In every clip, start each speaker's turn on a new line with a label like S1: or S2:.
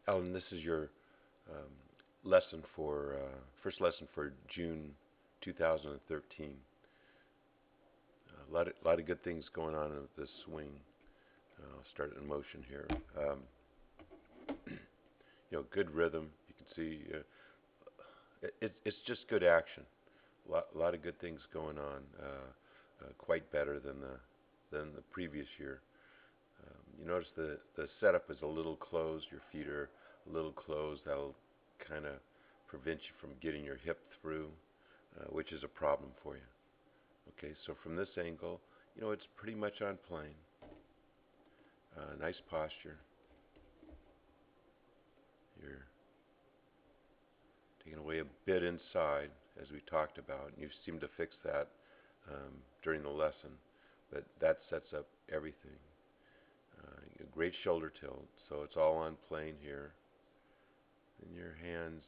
S1: Alan, this is your um, lesson for first lesson for June 2013. A lot of good things going on with this swing. I'll start it in motion here. Good rhythm. You can see it's just good action. A lot of good things going on. Quite better than the previous year. You notice the setup is a little closed. Your feet are a little closed. That'll kind of prevent you from getting your hip through, which is a problem for you. Okay, so from this angle, it's pretty much on plane. Nice posture. You're taking away a bit inside, as we talked about, and you seem to fix that during the lesson. But that sets up everything. A great shoulder tilt, so it's all on plane here. And your hands,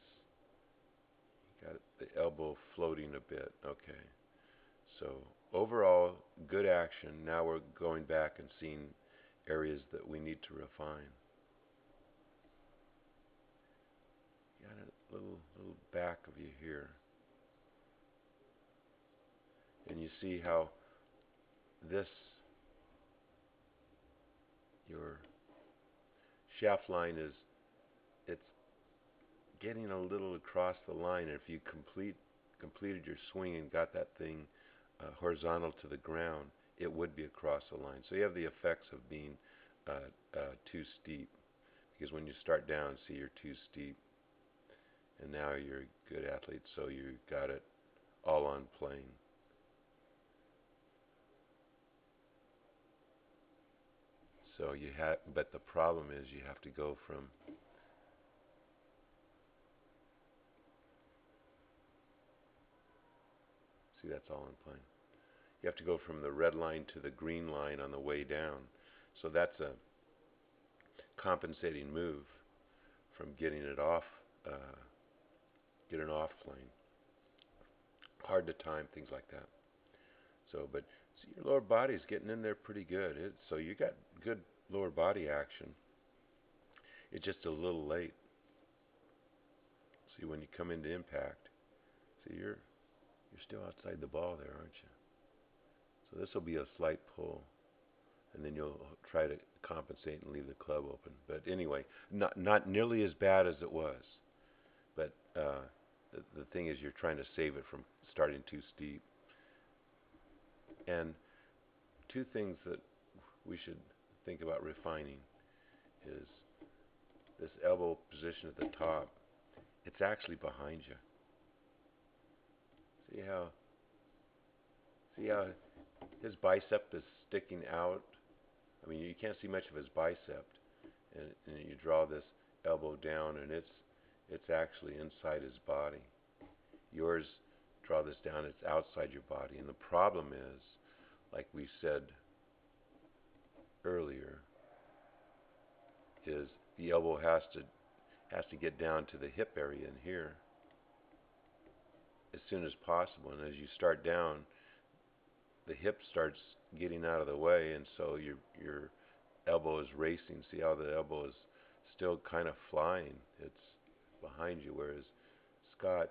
S1: you got the elbow floating a bit. Okay. So overall, good action. Now we're going back and seeing areas that we need to refine. You got a little back of you here, and you see how this your shaft line is it's getting a little across the line. If you completed your swing and got that thing horizontal to the ground, it would be across the line. So you have the effects of being too steep, because when you start down, see, you're too steep, and now you're a good athlete, so you got it all on plane. So you have, but the problem is you have to go from, see, that's all on plane. You have to go from the red line to the green line on the way down. So that's a compensating move from uh, getting off plane. Hard to time things like that. So, but see, your lower body is getting in there pretty good. So you got good lower body action. It's just a little late. See, when you come into impact, see, you're still outside the ball there, aren't you? So this will be a slight pull, and then you'll try to compensate and leave the club open. But anyway, not nearly as bad as it was. But the thing is, you're trying to save it from starting too steep. And two things that we should think about refining is this elbow position at the top. It's actually behind you. See how see how his bicep is sticking out. I mean, you can't see much of his bicep, and you draw this elbow down, and it's actually inside his body. Yours, draw this down, it's outside your body. And the problem is, like we said earlier, is the elbow has to get down to the hip area in here as soon as possible. And as you start down, the hip starts getting out of the way, and so your elbow is racing. See how the elbow is still kind of flying? It's behind you, whereas Scott's,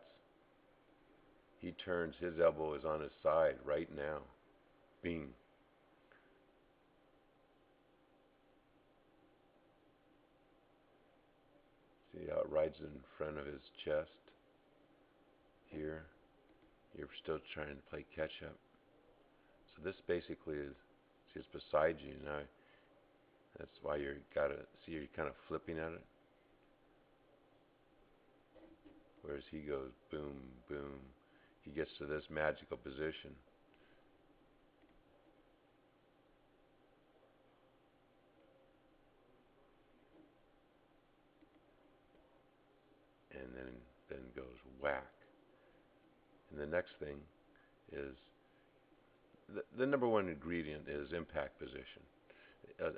S1: he turns, his elbow is on his side right now. Bing. See how it rides in front of his chest here? You're still trying to play catch up. So this basically is, see, it's beside you now. That's why you gotta see, you're kind of flipping at it. Whereas he goes boom, boom. He gets to this magical position. And then goes whack. And the next thing is the number one ingredient is impact position,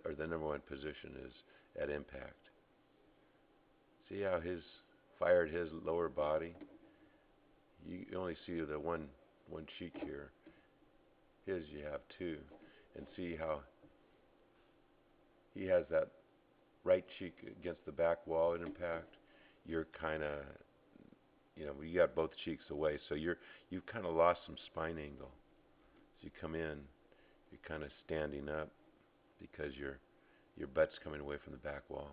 S1: or the number one position is at impact. See how his fired his lower body? You only see the one cheek here. His you have two, and see how he has that right cheek against the back wall at impact, you're kind of, you got both cheeks away, so you've kind of lost some spine angle. As you come in, you're kind of standing up because your butt's coming away from the back wall.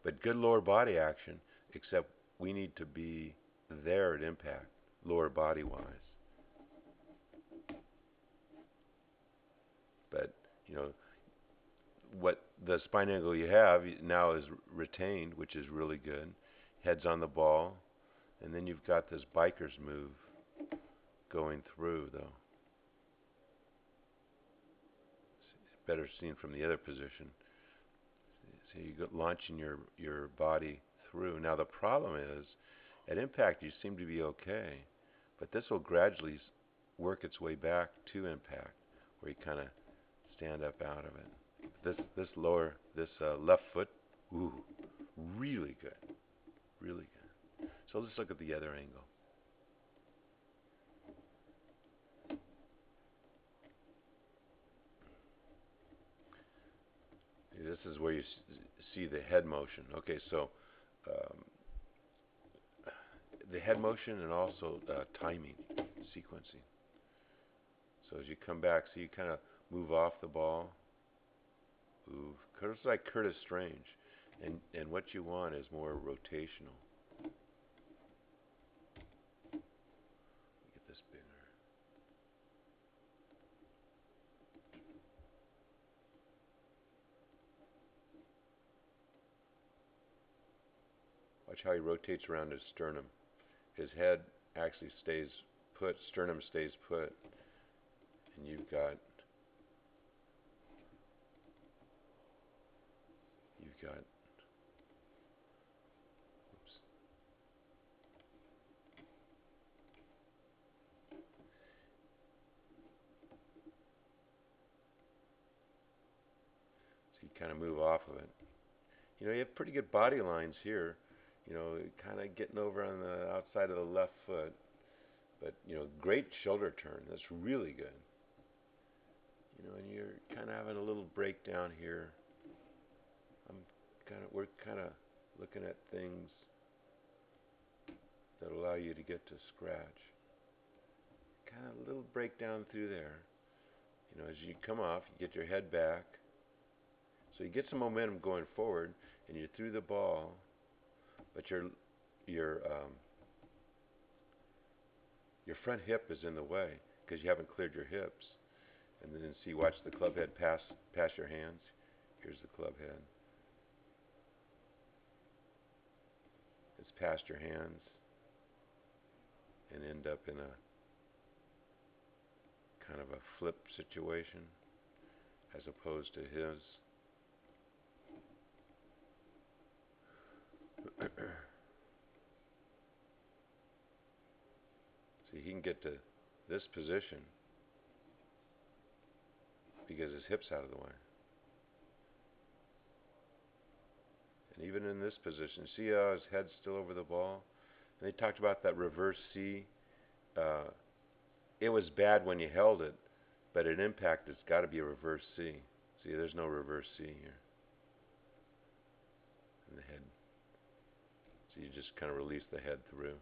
S1: But good lower body action, except we need to be there at impact, lower body wise. But what the spine angle you have now is retained, which is really good. Head's on the ball, and then you've got this biker's move going through, though. It's better seen from the other position. So you go launching your body through. Now the problem is, at impact you seem to be okay, but this will gradually work its way back to impact, where you kind of stand up out of it. This left foot, ooh, really good, really good. So let's look at the other angle. This is where you see the head motion. Okay, so the head motion and also timing, sequencing. So as you come back, so you kind of move off the ball, move. It's like Curtis Strange, and what you want is more rotational. Get this bigger. Watch how he rotates around his sternum. His head actually stays put, sternum stays put, and you've got oops. So you kind of move off of it. You have pretty good body lines here. Kind of getting over on the outside of the left foot. But, great shoulder turn. That's really good. And you're kind of having a little breakdown here. We're kind of looking at things that allow you to get to scratch. Kind of a little breakdown through there. As you come off, you get your head back. So you get some momentum going forward, and you're through the ball, but your front hip is in the way because you haven't cleared your hips. And then watch the club head pass your hands. Here's the club head. It's past your hands and end up in a kind of a flip situation as opposed to his. So he can get to this position because his hip's out of the way. And even in this position, see how his head's still over the ball? And they talked about that reverse C. It was bad when you held it, but at impact it's got to be a reverse C. See, there's no reverse C here. And the head. So you just kind of release the head through.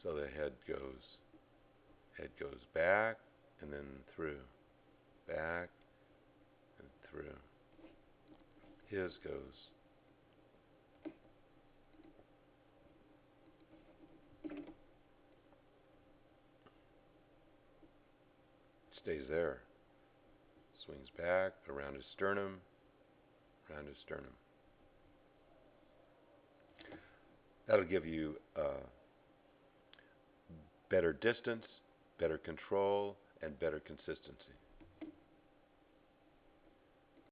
S1: So the head goes back and then through, back and through. His goes stays there. Swings back around his sternum, around his sternum. That'll give you better distance, better control, and better consistency.